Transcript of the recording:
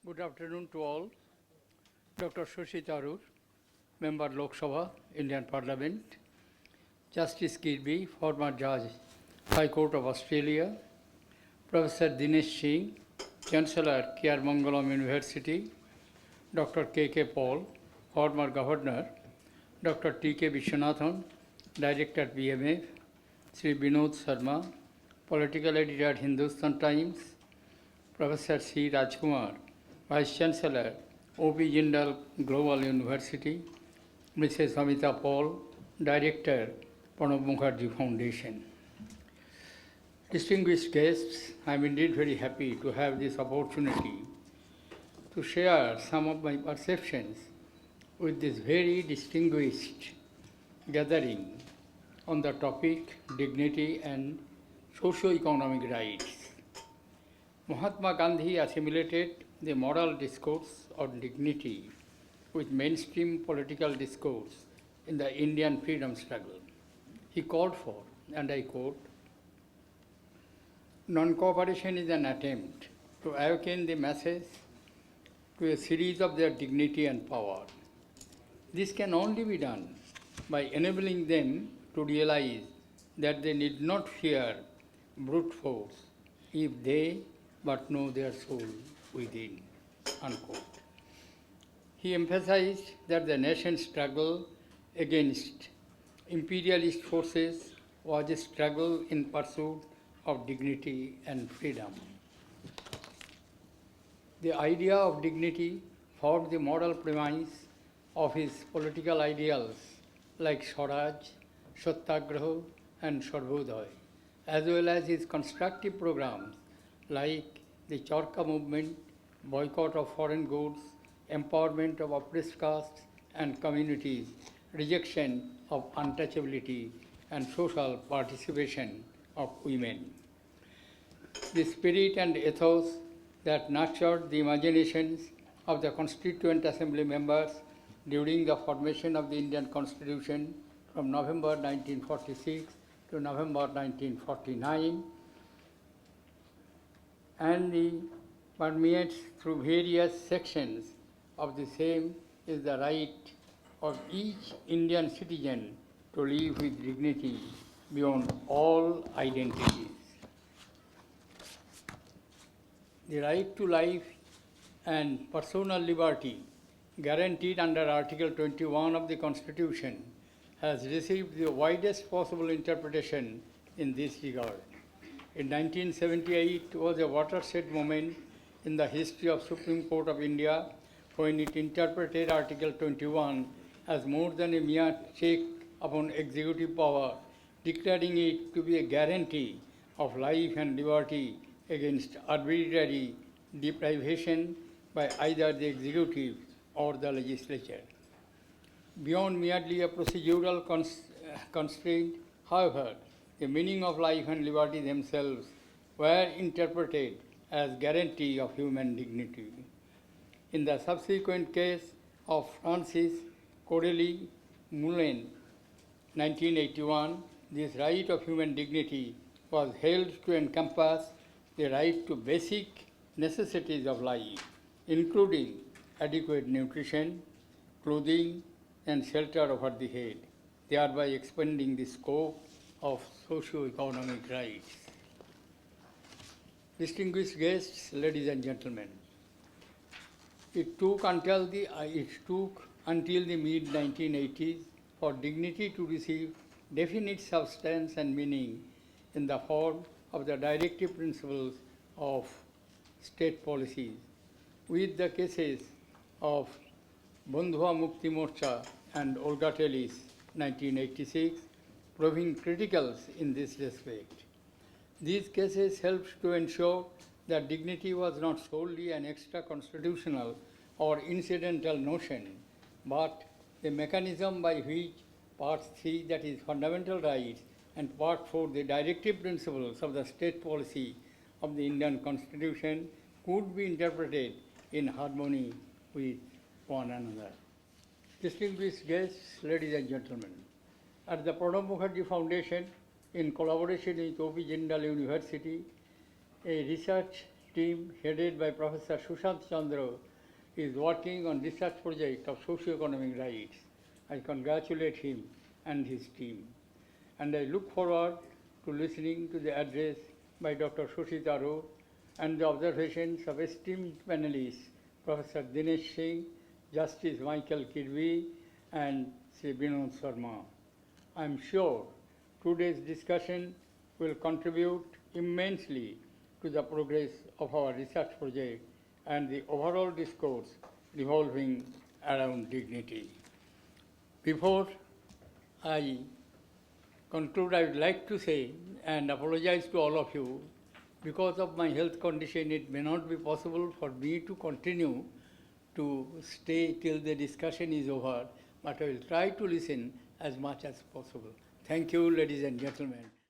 Good afternoon to all. Dr. Shashi Tharoor, Member Lok Sabha, Indian Parliament. Justice Kirby, former Judge, High Court of Australia. Professor Dinesh Singh, Chancellor, Kiarmangalam University. Dr. K.K. Paul, former Governor. Dr. T.K. Vishwanathan, Director BMF. Sri Binod Sharma, Political Editor at Hindustan Times. Professor C. Rajkumar, Vice Chancellor, O.P. Jindal Global University, Mrs. Amita Paul, Director, Pranab Mukherjee Foundation. Distinguished guests, I am indeed very happy to have this opportunity to share some of my perceptions with this very distinguished gathering on the topic dignity and socio-economic rights. Mahatma Gandhi assimilated the moral discourse on dignity with mainstream political discourse in the Indian freedom struggle. He called for, and I quote, "Non-cooperation is an attempt to awaken the masses to a series of their dignity and power. This can only be done by enabling them to realize that they need not fear brute force if they but know their soul within." Unquote. He emphasized that the nation's struggle against imperialist forces was a struggle in pursuit of dignity and freedom. The idea of dignity formed the moral premise of his political ideals like Swaraj, Satyagraha, and Sarvodaya, as well as his constructive programs like the Charkha movement, boycott of foreign goods, empowerment of oppressed castes and communities, rejection of untouchability, and social participation of women. The spirit and ethos that nurtured the imaginations of the Constituent Assembly members during the formation of the Indian Constitution from November 1946 to November 1949 and the permeates through various sections of the same is the right of each Indian citizen to live with dignity beyond all identities. The right to life and personal liberty guaranteed under Article 21 of the Constitution has received the widest possible interpretation in this regard. In 1978 was a watershed moment in the history of Supreme Court of India when it interpreted Article 21 as more than a mere check upon executive power, declaring it to be a guarantee of life and liberty against arbitrary deprivation by either the executive or the legislature. Beyond merely a procedural constraint, however, the meaning of life and liberty themselves were interpreted as guarantee of human dignity. In the subsequent case of Francis Corelli Moulin, 1981, this right of human dignity was held to encompass the right to basic necessities of life, including adequate nutrition, clothing, and shelter over the head, thereby expanding the scope of socio-economic rights. Distinguished guests, ladies and gentlemen, it took until the mid-1980s for dignity to receive definite substance and meaning in the form of the directive principles of state policies, with the cases of Bandhuva Mukti Morcha and Olga Tellis, 1986, proving critical in this respect. These cases helped to ensure that dignity was not solely an extra-constitutional or incidental notion, but the mechanism by which Part 3, that is fundamental rights, and Part 4, the directive principles of the state policy of the Indian Constitution, could be interpreted in harmony with one another. Distinguished guests, ladies and gentlemen, at the Pranab Mukherjee Foundation, in collaboration with O.P. Jindal University, a research team headed by Professor Sushant Chandra is working on research project of socio-economic rights. I congratulate him and his team. And I look forward to listening to the address by Dr. Sushi Taro and the observations of esteemed panelists, Professor Dinesh Singh, Justice Michael Kirby, and Sri Vinod Sharma. I am sure today's discussion will contribute immensely to the progress of our research project and the overall discourse revolving around dignity. Before I conclude, I would like to say and apologize to all of you. Because of my health condition, it may not be possible for me to continue to stay till the discussion is over, but I will try to listen as much as possible. Thank you, ladies and gentlemen.